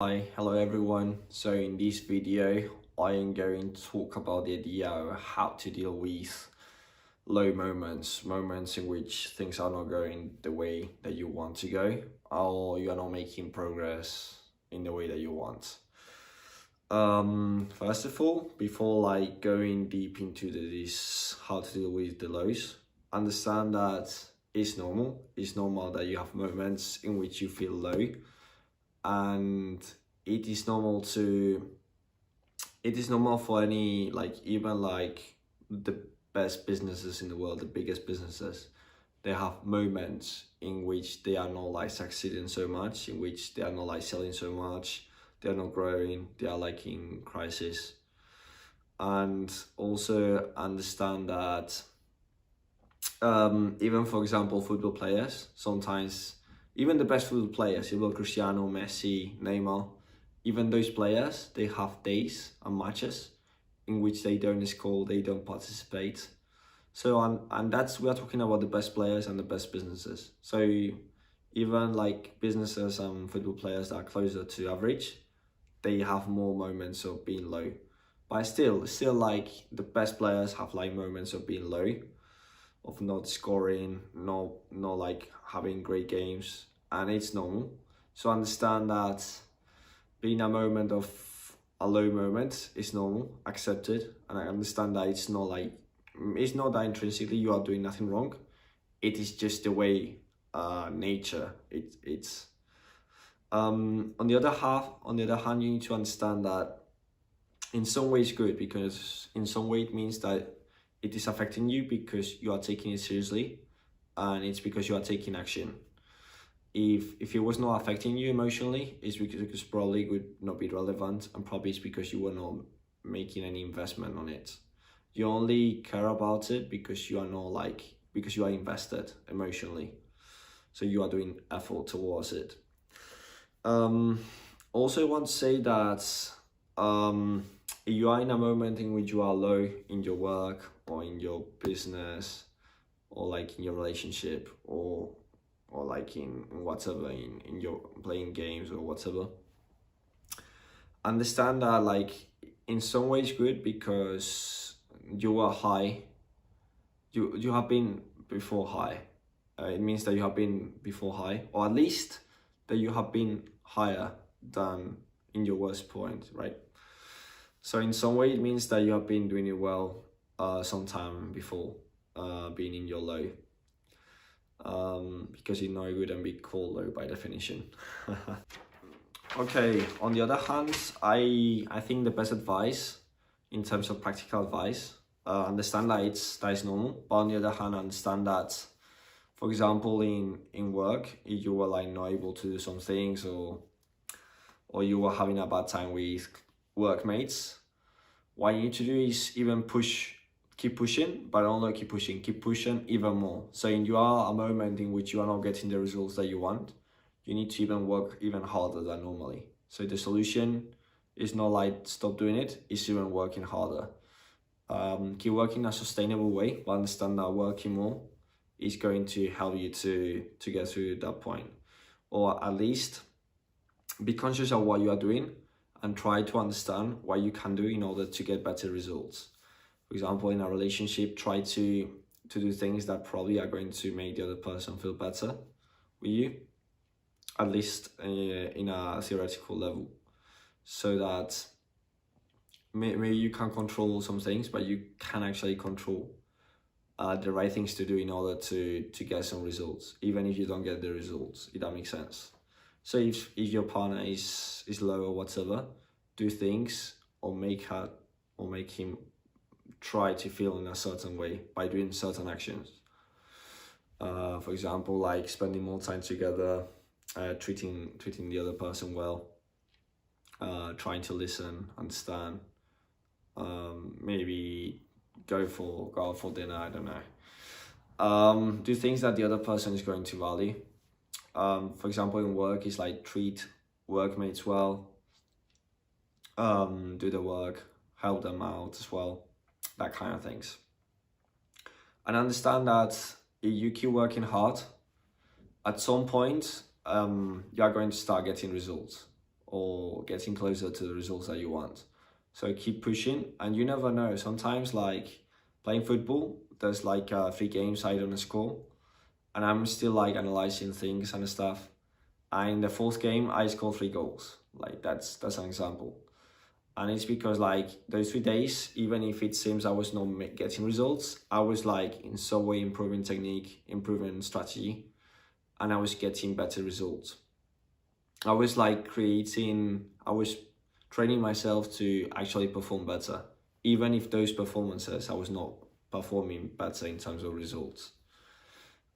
Hi, hello everyone. So in this video, I am going to talk about the idea of how to deal with low moments, moments in which things are not going the way that you want to go, or you are not making progress in the way that you want. First of all, before going deep into this how to deal with the lows, understand that it's normal. It's normal that you have moments in which you feel low, and it is normal to it is normal for any even the best businesses in the world, the biggest businesses, they have moments in which they are not succeeding so much, in which they are not selling so much, they are not growing, they are in crisis. And also understand that even for example football players, sometimes even the best football players, even Cristiano, Messi, Neymar, even those players, they have days and matches in which they don't score, they don't participate. So and that's, we are talking about the best players and the best businesses. So even businesses and football players that are closer to average, they have more moments of being low. But still the best players have moments of being low, of not scoring, not having great games, and it's normal. So understand that being a moment of a low moment is normal, accepted, and I understand that it's not that intrinsically you are doing nothing wrong. It is just the way nature. It's on the other hand, you need to understand that in some way it's good, because in some way it means that it is affecting you because you are taking it seriously, and it's because you are taking action. If it was not affecting you emotionally, it's because probably it would not be relevant, and probably it's because you were not making any investment on it. You only care about it because you are not because you are invested emotionally, so you are doing effort towards it. Also want to say that you are in a moment in which you are low in your work or in your business, or in your relationship, or in whatever, in your playing games or whatever. Understand that in some ways good, because you are high, you have been before high. It means that you have been before high, or at least that you have been higher than in your worst point, right? So in some way it means that you have been doing it well sometime before being in your low, because you know it wouldn't be called low by definition. Okay, on the other hand, I think the best advice in terms of practical advice, understand that that is normal, but on the other hand, understand that, for example, in work, if you were not able to do some things, or you were having a bad time with workmates, what you need to do is even keep pushing, but don't keep pushing even more. So you are a moment in which you are not getting the results that you want, you need to even work even harder than normally. So the solution is not stop doing it, it's even working harder. Keep working in a sustainable way, but understand that working more is going to help you to get through that point. Or at least be conscious of what you are doing and try to understand what you can do in order to get better results. For example, in a relationship, try to do things that probably are going to make the other person feel better with you, at least in a theoretical level, so that maybe you can't control some things, but you can actually control the right things to do in order to get some results, even if you don't get the results, if that makes sense. So if your partner is low or whatever, do things or make him try to feel in a certain way by doing certain actions. For example, spending more time together, treating the other person well, trying to listen, understand, maybe go out for dinner, I don't know. Do things that the other person is going to value. For example, in work, is treat workmates well, do the work, help them out as well, that kind of things. And understand that if you keep working hard, at some point you are going to start getting results, or getting closer to the results that you want. So keep pushing, and you never know. Sometimes, like playing football, there's like 3 games I don't score, and I'm still like analyzing things and stuff. And in the 4th game, I scored 3 goals. Like that's an example. And it's because like those 3 days, even if it seems I was not getting results, I was like in some way improving technique, improving strategy, and I was getting better results. I was training myself to actually perform better, even if those performances I was not performing better in terms of results.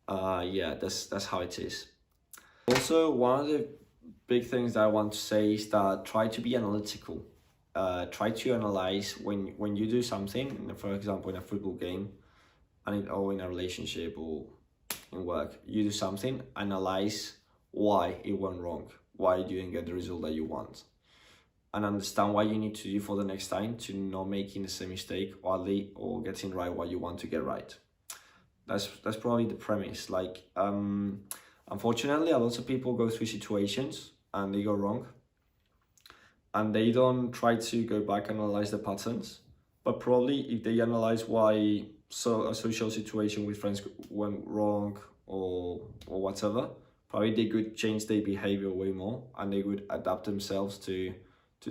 Yeah, that's how it is. Also, one of the big things that I want to say is that try to be analytical. Try to analyze when you do something, for example, in a football game, or in a relationship or in work, you do something, analyze why it went wrong, why you didn't get the result that you want, and understand what you need to do for the next time to not making the same mistake or getting right what you want to get right. That's probably the premise. Like, unfortunately, a lot of people go through situations and they go wrong, and they don't try to go back and analyze the patterns. But probably if they analyze why a social situation with friends went wrong or whatever, probably they could change their behavior way more, and they would adapt themselves to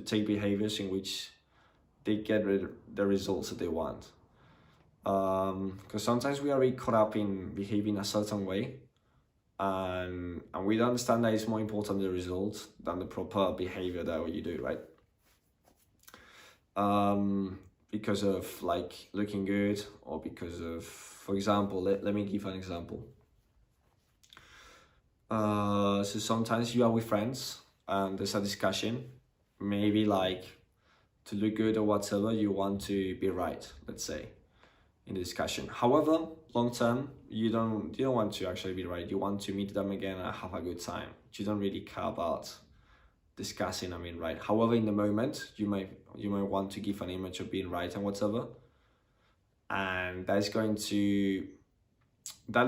take behaviors in which they get the results that they want. Because sometimes we are really caught up in behaving a certain way, and we don't understand that it's more important the result than the proper behavior that you do, right? Because of like looking good, or because of, for example, let me give an example. So sometimes you are with friends and there's a discussion, maybe like to look good or whatever, you want to be right, let's say, in the discussion. However, long term, you don't want to actually be right. You want to meet them again and have a good time. You don't really care about discussing, right. However, in the moment, you might want to give an image of being right and whatever, and that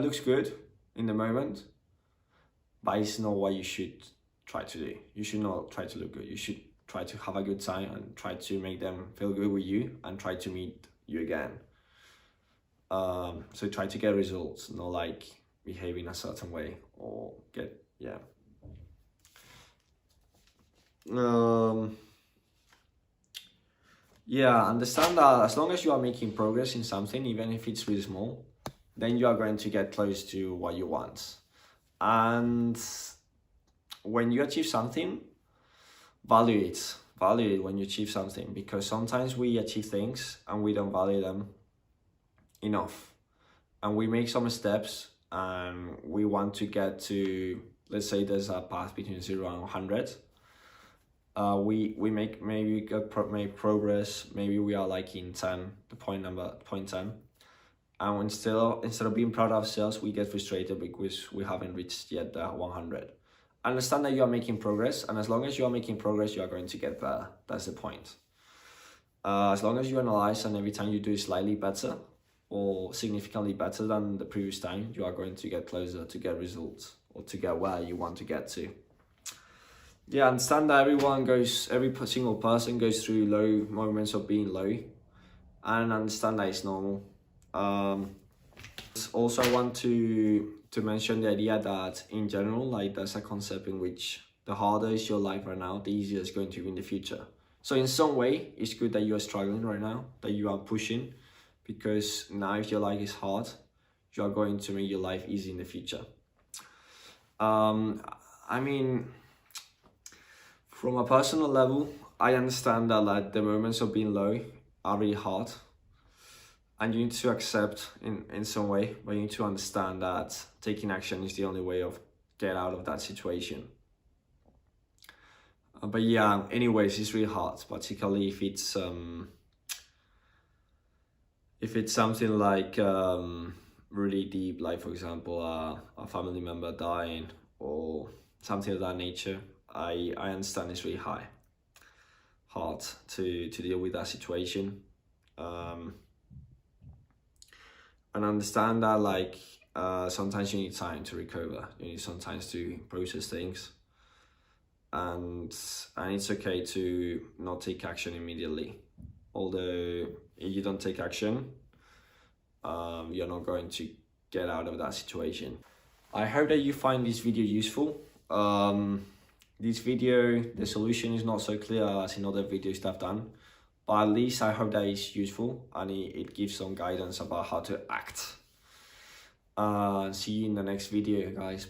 looks good in the moment, but it's not what you should try to do. You should not try to look good. You should try to have a good time and try to make them feel good with you and try to meet you again. So try to get results, not like behaving a certain way or understand that as long as you are making progress in something, even if it's really small, then you are going to get close to what you want. And when you achieve something, value it when you achieve something, because sometimes we achieve things and we don't value them enough, and we make some steps and we want to get to, let's say there's a path between 0 and 100. We make progress, maybe we are like in 10, point 10, and instead of being proud of ourselves, we get frustrated because we haven't reached yet the 100. Understand that you are making progress, and as long as you are making progress, you are going to get there. That's the point. As long as you analyze and every time you do slightly better or significantly better than the previous time, you are going to get closer to get results or to get where you want to get to. Yeah, understand that every single person goes through low moments of being low, and understand that it's normal. Also, I want to mention the idea that in general, like there's a concept in which the harder is your life right now, the easier it's going to be in the future. So in some way, it's good that you are struggling right now, that you are pushing, because now if your life is hard, you are going to make your life easy in the future. From a personal level, I understand that like the moments of being low are really hard, and you need to accept in some way, but you need to understand that taking action is the only way of get out of that situation. But yeah, anyways, it's really hard, particularly if it's something like really deep, like for example a family member dying or something of that nature. I understand it's really hard to deal with that situation, and understand that like sometimes you need time to recover, you need sometimes to process things, and it's okay to not take action immediately. Although if you don't take action, you're not going to get out of that situation. I hope that you find this video useful. This video, the solution is not so clear as in other videos that I've done, but at least I hope that it's useful and it gives some guidance about how to act. See you in the next video, guys.